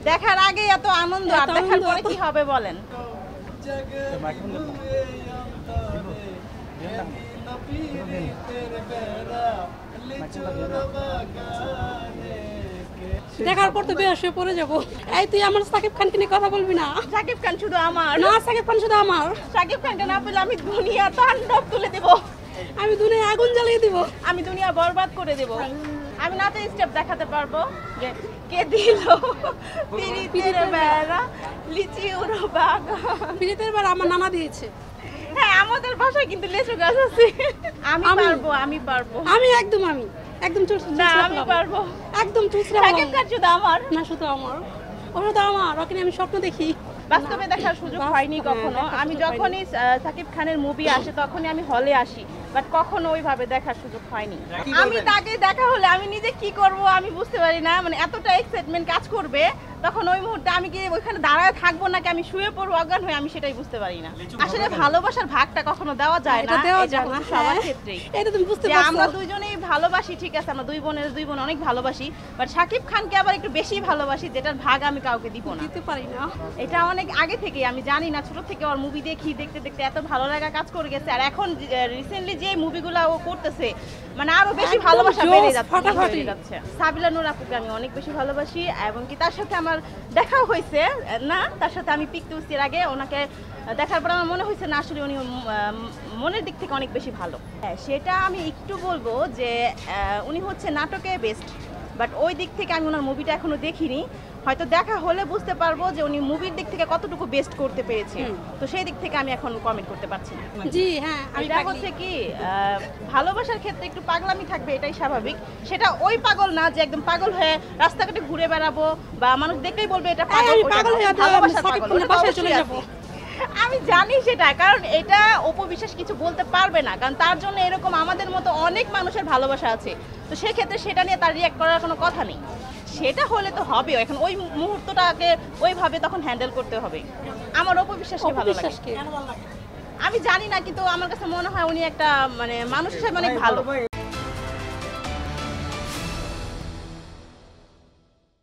দেখার আগে এত আনন্দ, আর দেখার পরে কি হবে বলেন? দেখার পর তো বেয়াস হয়ে পড়ে যাবো। এই তুই আমার সাকিব খানকে নিয়ে কথা বলবি না। সাকিব খান শুধু আমার না, সাকিব খান শুধু আমার। সাকিব খানকে না পেলে আমি দুনিয়া তাণ্ডব তুলে দেব, আমি দুনিয়ায় আগুন জ্বালিয়ে দিব, আমি দুনিয়া বরবাদ করে দেব। আমি নাচে স্টেপ দেখাতে পারবো যে কে দিল পিরিতের বেড়া লিচি উড়ো বাগান। পিরিতের বেড়া আমার নানা দিয়েছে। হ্যাঁ, আমাদের বাসায় কিন্তু লিচু গাছ আছে। আমি পারবো, আমি পারবো। আমি একদম না, আমি পারবো একদম চুচরা। সাকিব খান শুধু আমার না, শুধু আমার। ও শুধু আমার, ওকে আমি স্বপ্ন দেখি। বাস্তবে দেখার সুযোগ হয়নি কখনো। আমি যখনই সাকিব খানের মুভি আসে তখনই আমি হলে আসি, বাট কখনো ওইভাবে দেখার সুযোগ হয়নি। আমি তাকে দেখা হলে আমি নিজে কি করব আমি বুঝতে পারি না, মানে এতটা এক্সাইটমেন্ট কাজ করবে তখন ওই মুহূর্তে আমি কি ওইখানে দাঁড়ায় থাকবো নাকি আমি শুয়ে পড়বো অজ্ঞান হয়ে, আমি সেটাই বুঝতে পারি না। আসলে ভালোবাসার ভাগটা কখনো দেওয়া যায় না, সবার ক্ষেত্রেই। এটা তুমি বুঝতে পারছো, আমরা দুইজনেই ভালোবাসি, ঠিক আছে, আমরা দুই বোন অনেক ভালোবাসি, বাট সাকিব খানকে আবার একটু বেশি ভালোবাসি, যেটার ভাগ আমি কাউকে দিব না, দিতে পারি না। এটা অনেক আগে থেকে আমি জানি না, ছোট থেকে ওর মুভি দেখতে দেখতে এত ভালো লাগা কাজ করে গেছে। আর এখন রিসেন্টলি যে মুভিগুলো ও করতেছে, মানে আরো বেশি ভালোবাসা বেড়ে যাচ্ছে। সাবিলা নূর আপুকে আমি অনেক বেশি ভালোবাসি, এবং কি তার সাথে আমার দেখাও হয়েছে না, তার সাথে আমি পিক তুলছির আগে ওনাকে দেখার পর আমার মনে হয়েছে না আসলে উনি মনের দিক থেকে অনেক বেশি ভালো। হ্যাঁ, সেটা আমি একটু বলবো যে উনি হচ্ছে নাটকে বেস্ট, বাট ওই দিক থেকে আমি ওনার মুভিটা এখনো দেখিনি, হয়তো দেখা হলে বুঝতে পারবো যে উনি মুভির দিক থেকে কতটুকু বেস্ট করতে পেরেছে, তো সেই দিক থেকে আমি এখন কমেন্ট করতে পারছি না। জি হ্যাঁ, এটা হচ্ছে কি ভালোবাসার ক্ষেত্রে একটু পাগলামি থাকবে, এটাই স্বাভাবিক। সেটা ওই পাগল না যে একদম পাগল হয়ে রাস্তাঘাটে ঘুরে বেড়াবো বা মানুষ দেখলেই বলবে এটা পাগল, ভালোবাসার পাগল। আমি জানি সেটা, কারণ এটা অপবিশ্বাস কিছু বলতে পারবে না, কারণ তার জন্য এরকম আমাদের মতো অনেক মানুষের ভালোবাসা আছে, তো সেই ক্ষেত্রে সেটা নিয়ে তার রিঅ্যাক্ট করার কোনো কথা নেই। সেটা হলে তো হবে, এখন ওই মুহূর্তটাকে ওইভাবে তখন হ্যান্ডেল করতে হবে। আমার অপবিশ্বাসকে ভালো লাগে, আমি জানি না, কিন্তু আমার কাছে মনে হয় উনি একটা মানে মানুষ হিসেবে অনেক ভালো।